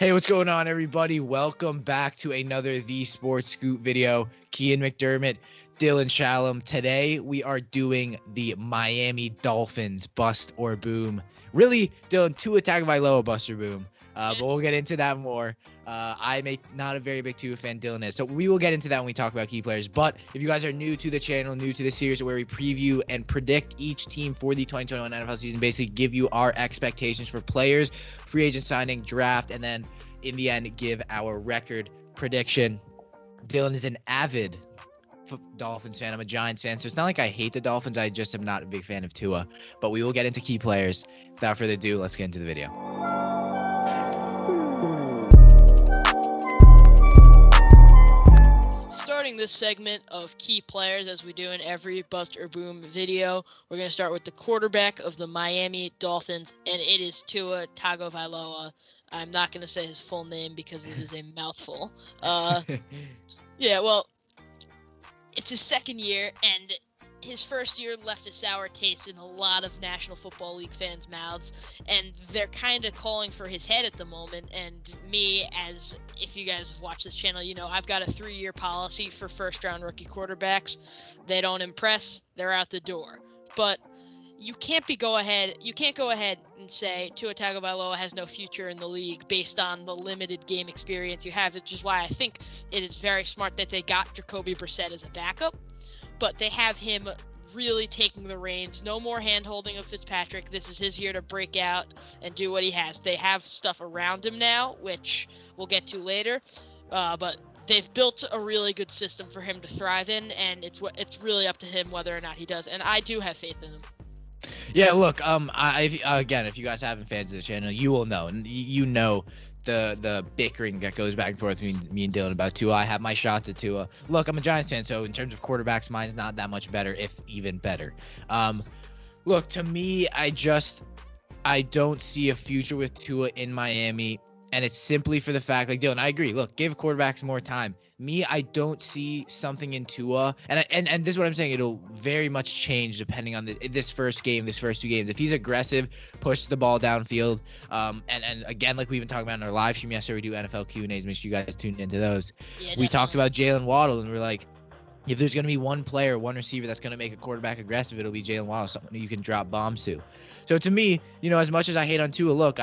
Hey, what's going on, everybody? Welcome back to another The Sports Scoop video. Kian McDermott, Dylan Shalom. Today, we are doing the Miami Dolphins bust or boom. Really, Dylan, Tua Tagovailoa bust or boom. But we'll get into that more. I'm not a very big Tua fan, Dylan is. So we will get into that when we talk about key players. But if you guys are new to the channel, new to the series where we preview and predict each team for the 2021 NFL season, basically give you our expectations for players, free agent signing, draft, and then in the end, give our record prediction. Dylan is an avid Dolphins fan. I'm a Giants fan, so it's not like I hate the Dolphins. I just am not a big fan of Tua. But we will get into key players. Without further ado, let's get into the video. Starting this segment of key players, as we do in every bust or boom video, we're going to start with the quarterback of the Miami Dolphins, and it is Tua Tagovailoa. I'm not going to say his full name because it is a mouthful. Yeah, well, it's his second year, and his first year left a sour taste in a lot of National Football League fans' mouths, and they're kind of calling for his head at the moment. And me, as if you guys have watched this channel, you know I've got a 3-year policy for first-round rookie quarterbacks. They don't impress, they're out the door. But you can't go ahead and say Tua Tagovailoa has no future in the league based on the limited game experience you have, which is why I think it is very smart that they got Jacoby Brissett as a backup. But they have him really taking the reins. No more hand-holding of Fitzpatrick. This is his year to break out and do what he has. They have stuff around him now, which we'll get to later. But they've built a really good system for him to thrive in, and it's really up to him whether or not he does. And I do have faith in him. Yeah, look, again, if you guys haven't fans of the channel, you will know, and you know the bickering that goes back and forth between me and Dylan about Tua. I have my shots at Tua. Look, I'm a Giants fan, so in terms of quarterbacks, mine's not that much better, if even better. Look, to me, I don't see a future with Tua in Miami, and it's simply for the fact, like Dylan, I agree. Look, give quarterbacks more time. Me, I don't see something in Tua, and this is what I'm saying. It'll very much change depending on this first two games. If he's aggressive, push the ball downfield, and again, like we've been talking about in our live stream yesterday, we do NFL Q&As. Make sure you guys tune into those. Yeah, we talked about Jalen Waddle, and we're like, if there's going to be one receiver that's going to make a quarterback aggressive, it'll be Jalen Waddle, someone you can drop bombs to. So to me, as much as I hate on Tua, look,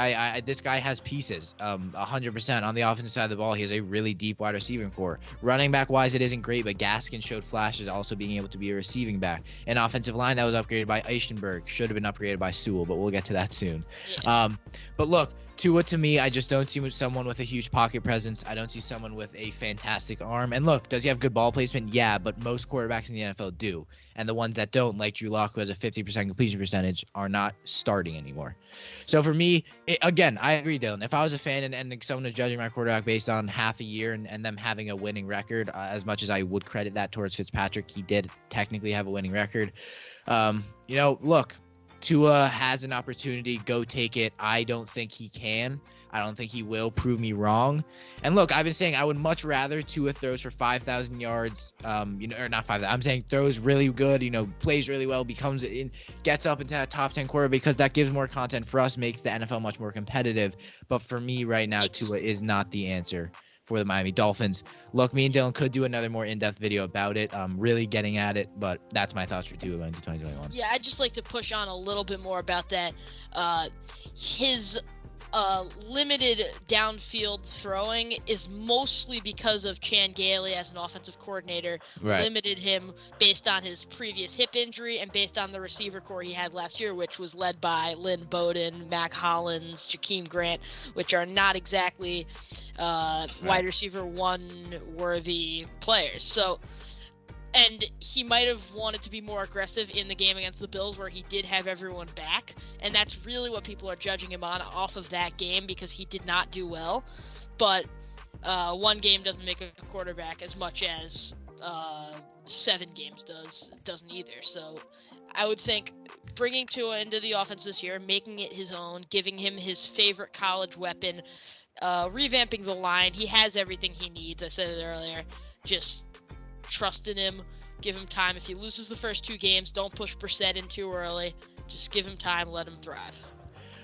this guy has pieces, 100% on the offensive side of the ball. He has a really deep wide receiving core. Running back wise, it isn't great, but Gaskin showed flashes also being able to be a receiving back. An offensive line that was upgraded by Eichenberg should have been upgraded by Sewell, but we'll get to that soon. Yeah. But look, Tua, to me, I just don't see someone with a huge pocket presence. I don't see someone with a fantastic arm. And look, does he have good ball placement? Yeah, but most quarterbacks in the NFL do. And the ones that don't, like Drew Lock, who has a 50% completion percentage, are not starting anymore. So for me, again, I agree, Dylan. If I was a fan and someone was judging my quarterback based on half a year and them having a winning record, as much as I would credit that towards Fitzpatrick, he did technically have a winning record. Look, Tua has an opportunity. Go take it. I don't think he can. I don't think he will. Prove me wrong. And look, I've been saying I would much rather Tua throws for 5,000 yards, or not 5,000. I'm saying throws really good, plays really well, gets up into that top 10 quarter, because that gives more content for us, makes the NFL much more competitive. But for me right now, Tua is not the answer for the Miami Dolphins. Look, me and Dylan could do another more in-depth video about it, really getting at it, but that's my thoughts for Tua going into 2021. Yeah, I'd just like to push on a little bit more about that. His limited downfield throwing is mostly because of Chan Gailey as an offensive coordinator. Right. Limited him based on his previous hip injury and based on the receiver core he had last year, which was led by Lynn Bowden, Mac Hollins, Jakeem Grant, which are not exactly wide receiver one worthy players. So, and he might have wanted to be more aggressive in the game against the Bills, where he did have everyone back, and that's really what people are judging him on off of that game, because he did not do well. But one game doesn't make a quarterback as much as 7 games doesn't either. So I would think bringing Tua into the offense this year, making it his own, giving him his favorite college weapon, revamping the line. He has everything he needs. I said it earlier. Just trust in him. Give him time. If he loses the first 2 games, don't push Brissett in too early. Just give him time. Let him thrive.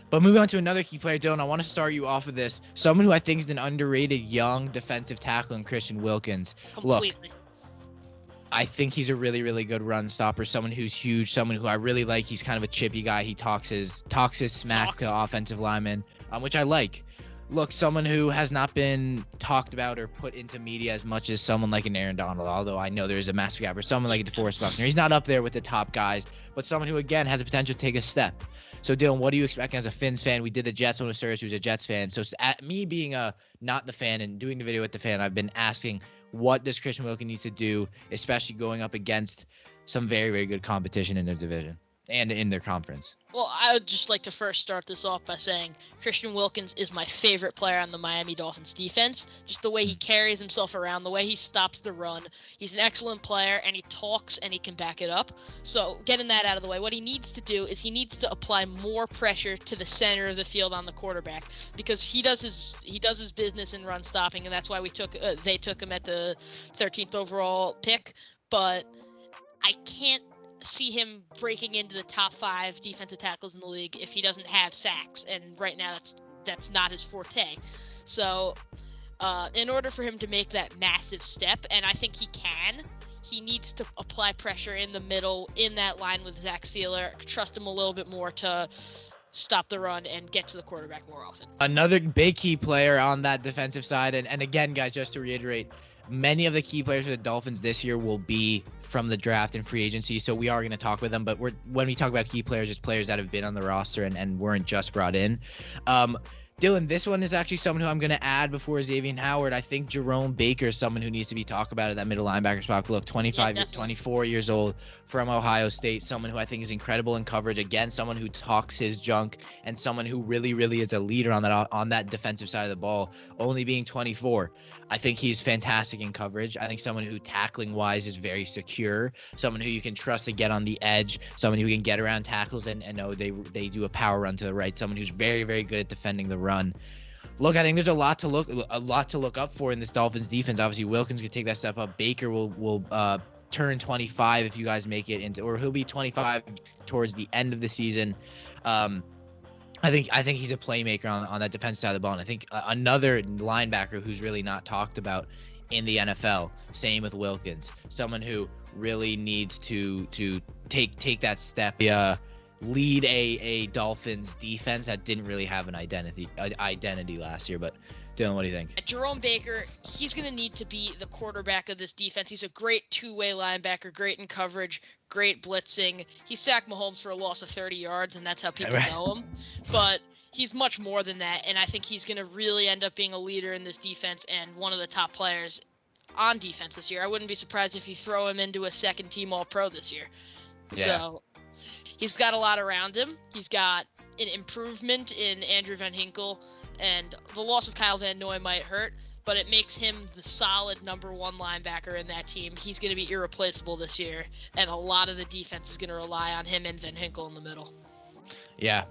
But moving on to another key player, Dylan, I want to start you off with this. Someone who I think is an underrated young defensive tackle in Christian Wilkins. Completely. Look, I think he's a really, really good run stopper. Someone who's huge. Someone who I really like. He's kind of a chippy guy. He talks his smack to offensive linemen, which I like. Look, someone who has not been talked about or put into media as much as someone like an Aaron Donald, although I know there's a massive gap, or someone like a DeForest Buckner. He's not up there with the top guys, but someone who, again, has the potential to take a step. So, Dylan, what do you expect as a Finns fan? We did the Jets one with Serge, who's a Jets fan. So, at me being not the fan and doing the video with the fan, I've been asking, what does Christian Wilkins need to do, especially going up against some very, very good competition in their division and in their conference? Well, I would just like to first start this off by saying Christian Wilkins is my favorite player on the Miami Dolphins defense. Just the way he carries himself around, the way he stops the run. He's an excellent player, and he talks, and he can back it up. So getting that out of the way, what he needs to do is he needs to apply more pressure to the center of the field on the quarterback, because he does his business in run stopping, and that's why they took him at the 13th overall pick. But I can't see him breaking into the top 5 defensive tackles in the league if he doesn't have sacks, and right now that's not his forte. So in order for him to make that massive step, and I think he can, he needs to apply pressure in the middle in that line with Zach Sealer, trust him a little bit more to stop the run and get to the quarterback more often. Another big key player on that defensive side, and again, guys, just to reiterate, many of the key players for the Dolphins this year will be from the draft and free agency, so we are going to talk with them. But when we talk about key players, it's players that have been on the roster and weren't just brought in. Dylan, this one is actually someone who I'm going to add before Xavier Howard. I think Jerome Baker is someone who needs to be talked about at that middle linebacker spot. Look, 24 years old, from Ohio State, someone who I think is incredible in coverage. Again, someone who talks his junk, and someone who really, really is a leader on that defensive side of the ball, only being 24. I think he's fantastic in coverage. I think someone who tackling-wise is very secure, someone who you can trust to get on the edge, someone who can get around tackles and know they do a power run to the right, someone who's very, very good at defending the run. Look, I think there's a lot to look up for in this Dolphins defense. Obviously, Wilkins could take that step up. Baker will turn 25 if you guys make it into, or he'll be 25 towards the end of the season. I think he's a playmaker on that defensive side of the ball. And I think another linebacker who's really not talked about in the NFL, same with Wilkins, someone who really needs to take that step, lead a Dolphins defense that didn't really have an identity last year. But Dylan, what do you think? Jerome Baker, he's going to need to be the quarterback of this defense. He's a great two-way linebacker, great in coverage, great blitzing. He sacked Mahomes for a loss of 30 yards, and that's how people know him. But he's much more than that, and I think he's going to really end up being a leader in this defense and one of the top players on defense this year. I wouldn't be surprised if you throw him into a second-team All-Pro this year. Yeah. So he's got a lot around him. He's got an improvement in Andrew Van Ginkel, and the loss of Kyle Van Noy might hurt, but it makes him the solid number 1 linebacker in that team. He's going to be irreplaceable this year, and a lot of the defense is going to rely on him and Van Ginkel in the middle. Yeah.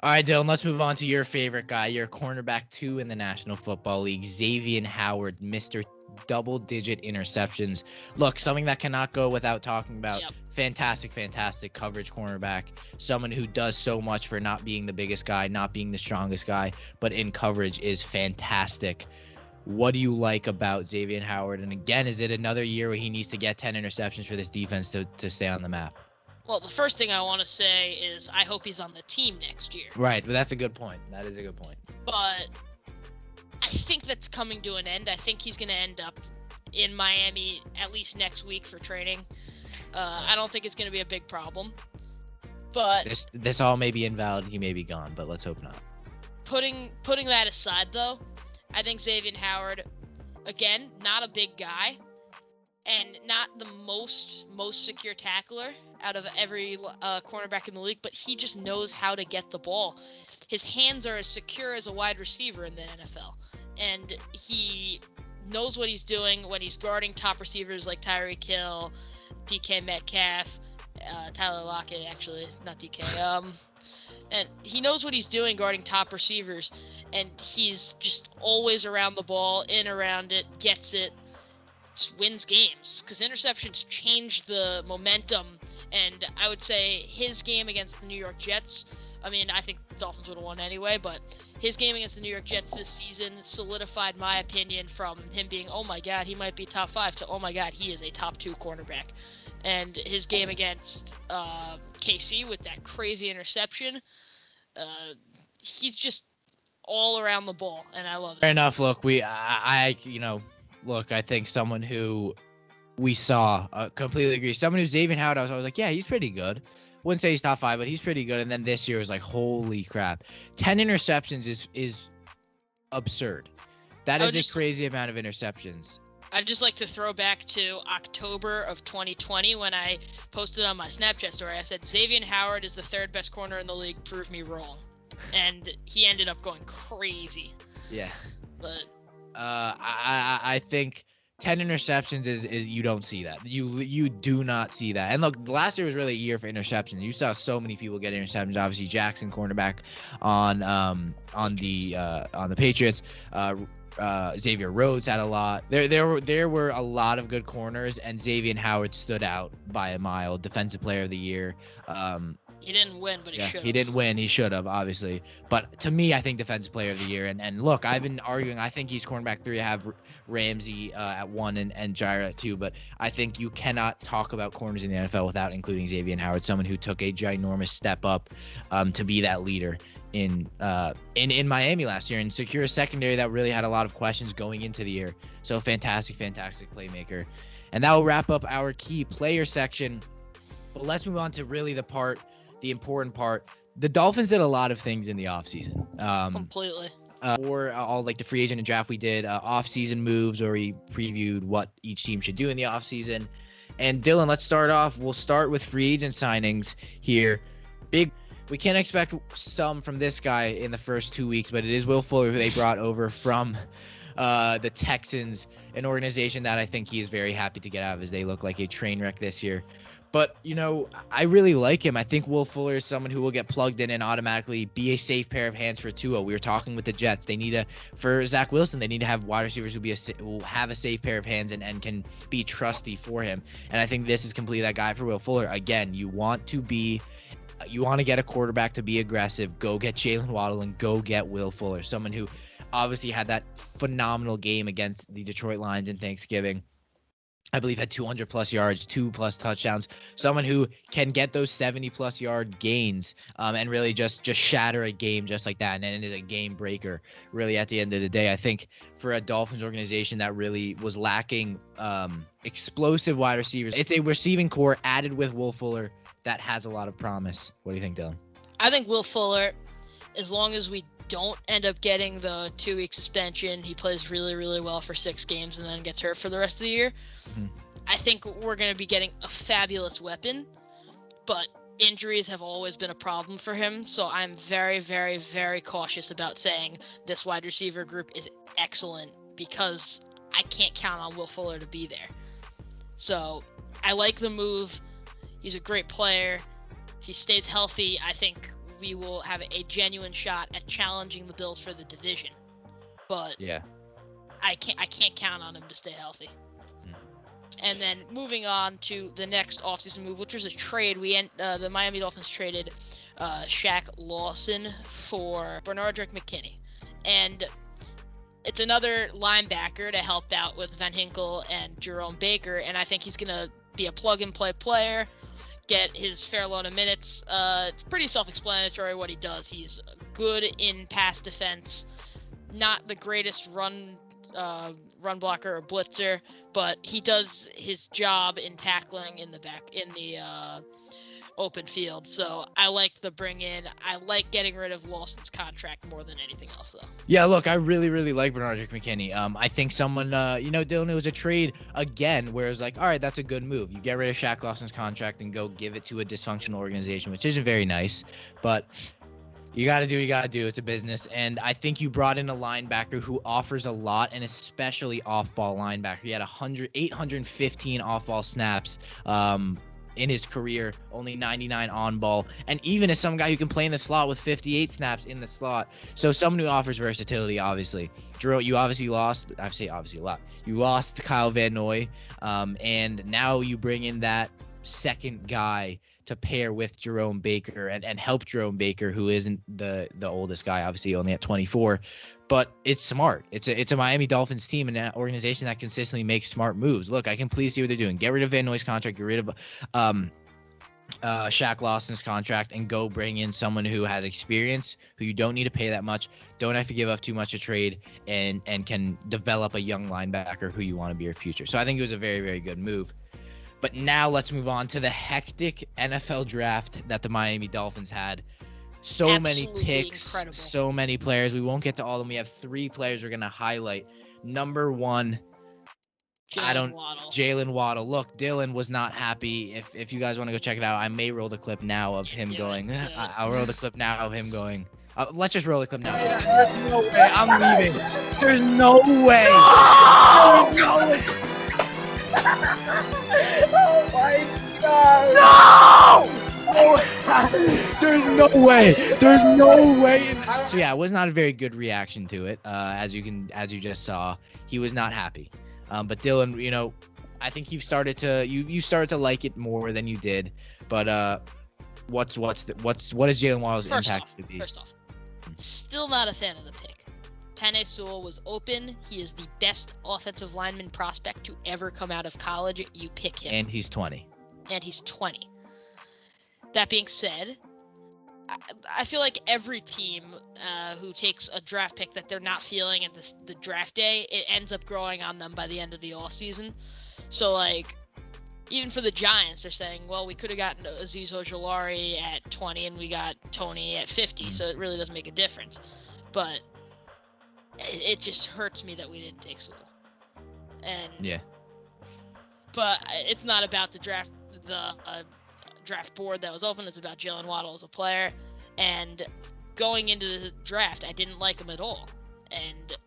All right, Dylan, let's move on to your favorite guy, your cornerback 2 in the National Football League, Xavier Howard, Mr. Double-digit interceptions. Look, something that cannot go without talking about. Yep. Fantastic coverage cornerback. Someone who does so much for not being the biggest guy, not being the strongest guy, but in coverage is fantastic. What do you like about Xavier Howard? And again, is it another year where he needs to get 10 interceptions for this defense to stay on the map? Well, the first thing I want to say is I hope he's on the team next year. Right, but that's a good point. That is a good point. But I think that's coming to an end. I think he's going to end up in Miami at least next week for training. I don't think it's going to be a big problem. But this all may be invalid. He may be gone, but let's hope not. Putting that aside, though, I think Xavier Howard, again, not a big guy, and not the most secure tackler out of every cornerback in the league, but he just knows how to get the ball. His hands are as secure as a wide receiver in the NFL, and he knows what he's doing when he's guarding top receivers like Tyreek Hill, DK Metcalf, Tyler Lockett, actually, not DK. And he knows what he's doing guarding top receivers, and he's just always around the ball, in around it, gets it, just wins games. Because interceptions change the momentum, and I would say his game against the New York Jets I mean, I think the Dolphins would have won anyway, but his game against the New York Jets this season solidified my opinion from him being, oh my God, he might be top 5 to, oh my God, he is a top 2 cornerback. And his game against KC with that crazy interception, he's just all around the ball, and I love it. Fair enough. Look, I think someone who we saw, completely agree. Someone who's Xavier Howard, I was like, yeah, he's pretty good. Wouldn't say he's top 5, but he's pretty good. And then this year was like, holy crap, 10 interceptions is absurd. That is a crazy amount of interceptions. I'd just like to throw back to October of 2020 when I posted on my Snapchat story. I said, Xavier Howard is the 3rd best corner in the league. Prove me wrong. And he ended up going crazy. Yeah. But I think 10 interceptions is you don't see that. You do not see that. And look, last year was really a year for interceptions. You saw so many people get interceptions. Obviously, Jackson, cornerback on the Patriots. Xavier Rhodes had a lot. There were a lot of good corners, and Xavier Howard stood out by a mile. Defensive Player of the Year. He didn't win, but he should have. He didn't win. He should have, obviously. But to me, I think Defensive Player of the Year. And look, I've been arguing. I think he's cornerback 3. I have Ramsey at 1 and Jair at 2. But I think you cannot talk about corners in the NFL without including Xavier Howard, someone who took a ginormous step up to be that leader in Miami last year and secure a secondary that really had a lot of questions going into the year. So fantastic playmaker. And that will wrap up our key player section. But let's move on to really the important part. The Dolphins did a lot of things in the offseason. Completely. Or all like the free agent and draft we did, off-season moves, or we previewed what each team should do in the offseason. And Dylan, let's start off. We'll start with free agent signings here. We can't expect some from this guy in the first 2 weeks, but it is Will Fuller who they brought over from the Texans, an organization that I think he is very happy to get out of, as they look like a train wreck this year. But, I really like him. I think Will Fuller is someone who will get plugged in and automatically be a safe pair of hands for Tua. We were talking with the Jets. They need for Zach Wilson, they need to have wide receivers who have a safe pair of hands and can be trusty for him. And I think this is completely that guy for Will Fuller. Again, you want to get a quarterback to be aggressive. Go get Jalen Waddle and go get Will Fuller, someone who obviously had that phenomenal game against the Detroit Lions in Thanksgiving. I believe had 200+ yards, 2+ touchdowns, someone who can get those 70+ yard gains and really just shatter a game just like that. And it is a game breaker really at the end of the day. I think for a Dolphins organization that really was lacking explosive wide receivers, it's a receiving core added with Will Fuller that has a lot of promise. What do you think, Dylan? I think Will Fuller, as long as we don't end up getting the 2-week suspension, he plays really, really well for 6 games and then gets hurt for the rest of the year. Mm-hmm. I think we're going to be getting a fabulous weapon, but injuries have always been a problem for him. So I'm very, very, very cautious about saying this wide receiver group is excellent because I can't count on Will Fuller to be there. So I like the move. He's a great player. If he stays healthy, I think we will have a genuine shot at challenging the Bills for the division. But yeah, I can't count on him to stay healthy. And then moving on to the next offseason move, which was a trade. The Miami Dolphins traded Shaq Lawson for Bernardrick McKinney. And it's another linebacker to help out with Van Hinkle and Jerome Baker. And I think he's going to be a plug-and-play player, get his fair load of minutes. It's pretty self-explanatory what he does. He's good in pass defense, not the greatest run blocker or blitzer, but he does his job in tackling in the open field. So I like the bring in. I like getting rid of Lawson's contract more than anything else, though. Yeah, look, I really, really like Bernardrick McKinney. I think someone, Dylan, it was a trade again where it's like, all right, that's a good move. You get rid of Shaq Lawson's contract and go give it to a dysfunctional organization, which isn't very nice, but you got to do what you got to do. It's a business. And I think you brought in a linebacker who offers a lot, and especially off-ball linebacker. He had 815 off-ball snaps in his career, only 99 on-ball. And even as some guy who can play in the slot with 58 snaps in the slot. So someone who offers versatility, obviously. Drew, you obviously lost. I say obviously a lot. You lost Kyle Van Noy, and now you bring in that second guy to pair with Jerome Baker and help Jerome Baker, who isn't the oldest guy, obviously only at 24. But it's smart. It's a Miami Dolphins team and an organization that consistently makes smart moves. Look, I can please see what they're doing. Get rid of Van Noy's contract. Get rid of Shaq Lawson's contract and go bring in someone who has experience, who you don't need to pay that much, don't have to give up too much to trade, and can develop a young linebacker who you want to be your future. So I think it was a very, very good move. But now let's move on to the hectic NFL draft that the Miami Dolphins had. So Absolutely many picks, incredible. so many players. We won't get to all of them. We have 3 players we're going to highlight. Number 1, Jalen Waddle. Look, Dylan was not happy. If you guys want to go check it out, I may roll the clip now of him going. I'll roll the clip now of him going. Let's just roll the clip now. There's no way. I'm leaving. There's no way. No! Oh my God! No! There's no way. There's no way. So yeah, it was not a very good reaction to it. As you just saw, he was not happy. But Dylan, you know, I think you started to like it more than you did. But what is Jalen Waddle's impact to be? First off, still not a fan of the pick. Penei Sewell was open. He is the best offensive lineman prospect to ever come out of college. You pick him. And he's 20. That being said, I feel like every team who takes a draft pick that they're not feeling at the draft day, it ends up growing on them by the end of the offseason. So, like, even for the Giants, they're saying, well, we could have gotten Azeez Ojulari at 20 and we got Tony at 50, so it really doesn't make a difference. But it just hurts me that we didn't take Sewell. And yeah. But it's not about the draft board that was open. It's about Jalen Waddle as a player. And going into the draft, I didn't like him at all. And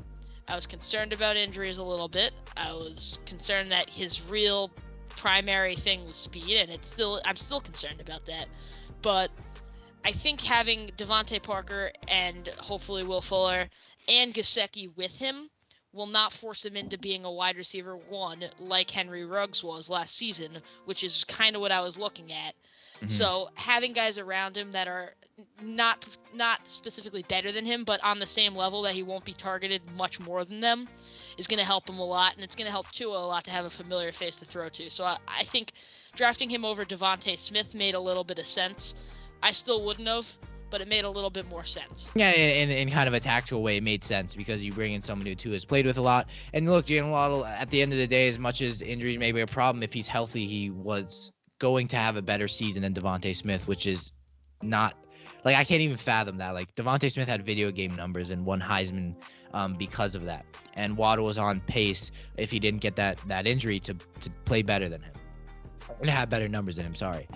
I was concerned about injuries a little bit. I was concerned that his real primary thing was speed, and I'm still concerned about that. But I think having Devontae Parker and hopefully Will Fuller and Gesicki with him will not force him into being a wide receiver 1 like Henry Ruggs was last season, which is kind of what I was looking at. Mm-hmm. So having guys around him that are not specifically better than him, but on the same level that he won't be targeted much more than them is going to help him a lot, and it's going to help Tua a lot to have a familiar face to throw to. So I think drafting him over Devontae Smith made a little bit of sense. I still wouldn't have, but it made a little bit more sense. Yeah, in kind of a tactical way, it made sense because you bring in someone who Tua has played with a lot. And look, Jalen Waddle, at the end of the day, as much as injuries may be a problem, if he's healthy, he was going to have a better season than Devontae Smith, which is not – like, I can't even fathom that. Like, Devontae Smith had video game numbers and won Heisman because of that. And Waddle was on pace, if he didn't get that injury, to play better than him. And have better numbers than him, sorry.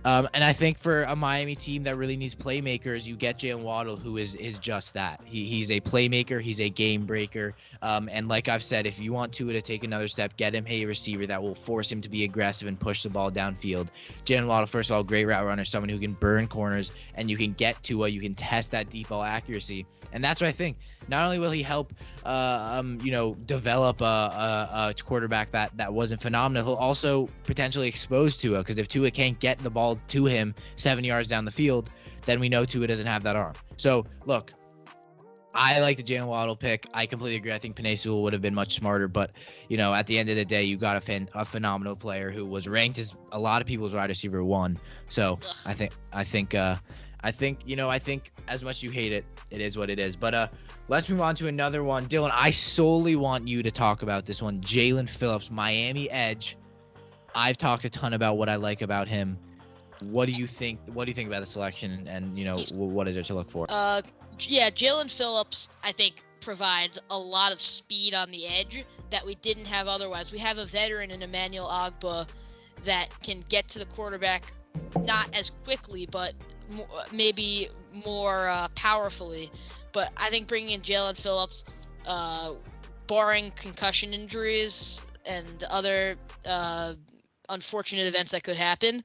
And I think for a Miami team that really needs playmakers, you get Jalen Waddle, who is just that. He's a playmaker. He's a game breaker. And like I've said, if you want Tua to take another step, get him a receiver that will force him to be aggressive and push the ball downfield. Jalen Waddle, first of all, great route runner, someone who can burn corners, and you can get Tua, you can test that deep ball accuracy. And that's what I think. Not only will he help, develop a quarterback that wasn't phenomenal, he'll also potentially expose Tua, because if Tua can't get the ball to him 7 yards down the field, then we know Tua doesn't have that arm. So, look, I like the Jalen Waddle pick. I completely agree. I think Penei Sewell would have been much smarter, but, at the end of the day, you got a phenomenal player who was ranked as a lot of people's wide receiver 1. So, I think as much as you hate it, it is what it is. But let's move on to another one. Dylan, I solely want you to talk about this one. Jalen Phillips, Miami Edge. I've talked a ton about what I like about him. What do you think? What do you think about the selection? And what is there to look for? Yeah, Jalen Phillips, I think, provides a lot of speed on the edge that we didn't have otherwise. We have a veteran in Emmanuel Ogbah that can get to the quarterback not as quickly, but maybe more powerfully. But I think bringing in Jalen Phillips, barring concussion injuries and other unfortunate events that could happen,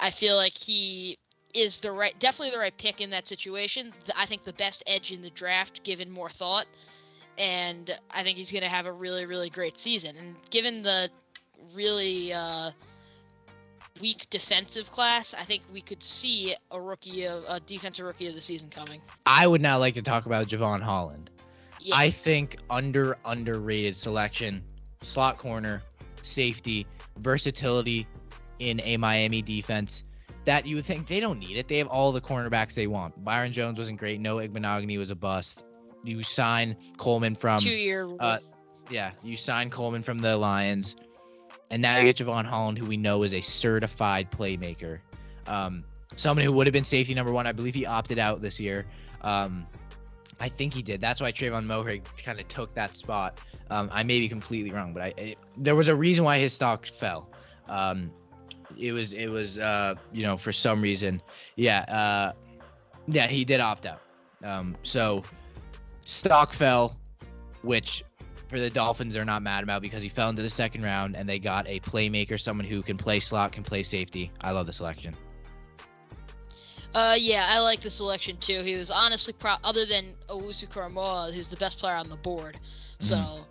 I feel like he is definitely the right pick in that situation. I think the best edge in the draft, given more thought, and I think he's going to have a really, really great season. And given the really weak defensive class, I think we could see a defensive rookie of the season coming. I would now like to talk about Javon Holland. Yeah. I think underrated selection, slot corner, safety, versatility in a Miami defense that you would think they don't need it. They have all the cornerbacks they want. Byron Jones wasn't great. No, Igbenogany was a bust. You sign Coleman from 2-year. You sign Coleman from the Lions, and now you get Javon Holland, who we know is a certified playmaker. Someone who would have been safety number 1. I believe he opted out this year. I think he did. That's why Trayvon Moehrig kind of took that spot. I may be completely wrong, but there was a reason why his stock fell. It was for some reason. Yeah, he did opt out. So stock fell, which for the Dolphins they're not mad about because he fell into the second round and they got a playmaker, someone who can play slot, can play safety. I love the selection. Yeah, I like the selection too. He was honestly, other than Owusu-Koramoah, who's the best player on the board. So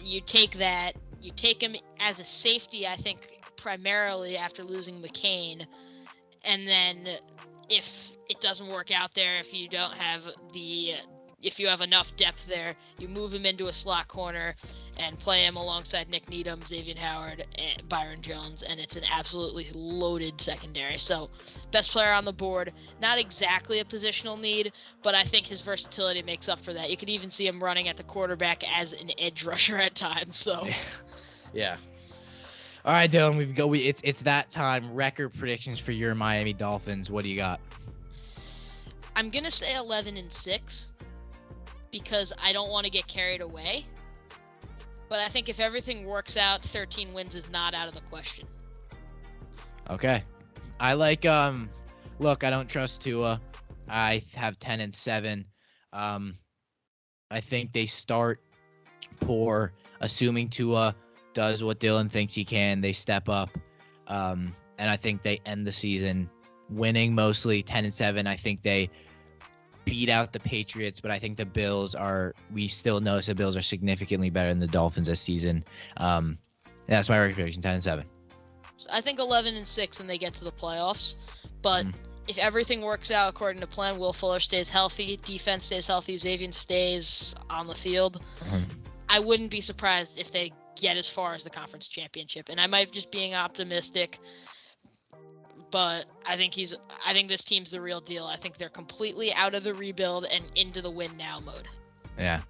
you take him as a safety, I think, primarily after losing McCain. And then if it doesn't work out there, if you don't have if you have enough depth there, you move him into a slot corner and play him alongside Nick Needham, Xavier Howard, and Byron Jones, and it's an absolutely loaded secondary. So, best player on the board. Not exactly a positional need, but I think his versatility makes up for that. You could even see him running at the quarterback as an edge rusher at times. So, yeah. All right, Dylan, it's that time. Record predictions for your Miami Dolphins. What do you got? I'm gonna say 11-6. Because I don't want to get carried away. But I think if everything works out, 13 wins is not out of the question. Okay. I like, look, I don't trust Tua. I have 10-7. I think they start poor, assuming Tua does what Dylan thinks he can. They step up. And I think they end the season winning mostly 10-7. I think they beat out the Patriots, but I think the Bills we still notice the Bills are significantly better than the Dolphins this season. That's my record prediction, 10-7. I think 11-6 and they get to the playoffs. But if everything works out according to plan, Will Fuller stays healthy, defense stays healthy, Xavier stays on the field, I wouldn't be surprised if they get as far as the conference championship. And I might just being optimistic, but I think this team's the real deal. I think they're completely out of the rebuild and into the win now mode. Yeah.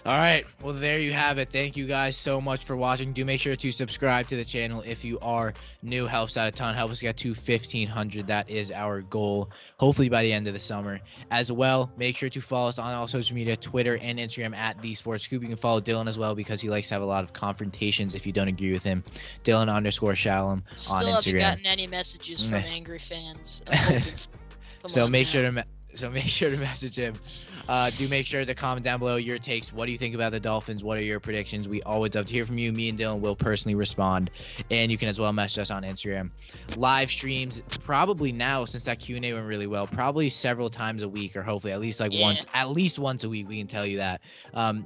All right. Well, there you have it. Thank you guys so much for watching. Do make sure to subscribe to the channel if you are new. Helps out a ton. Help us get to 1,500. That is our goal, hopefully by the end of the summer. As well, make sure to follow us on all social media, Twitter and Instagram at The Sports Scoop. You can follow Dylan as well because he likes to have a lot of confrontations if you don't agree with him. Dylan_Shalom on Instagram. Still haven't gotten any messages from angry fans. So make sure to message him. Do make sure to comment down below your takes. What do you think about the Dolphins? What are your predictions? We always love to hear from you. Me and Dylan will personally respond. And you can as well message us on Instagram. Live streams, probably now, since that Q&A went really well, probably several times a week, or hopefully at least once a week, we can tell you that.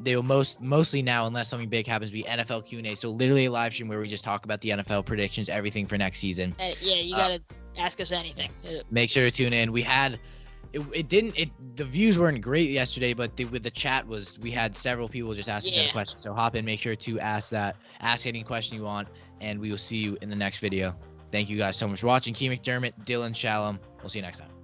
They will mostly now, unless something big happens, be NFL Q&A. So literally a live stream where we just talk about the NFL predictions, everything for next season. You got to ask us anything. Make sure to tune in. We had... the views weren't great yesterday, but with the chat we had several people just asking their questions. So hop in, make sure to ask any question you want, and we will see you in the next video. Thank you guys so much for watching. Key McDermott, Dylan Shalom. We'll see you next time.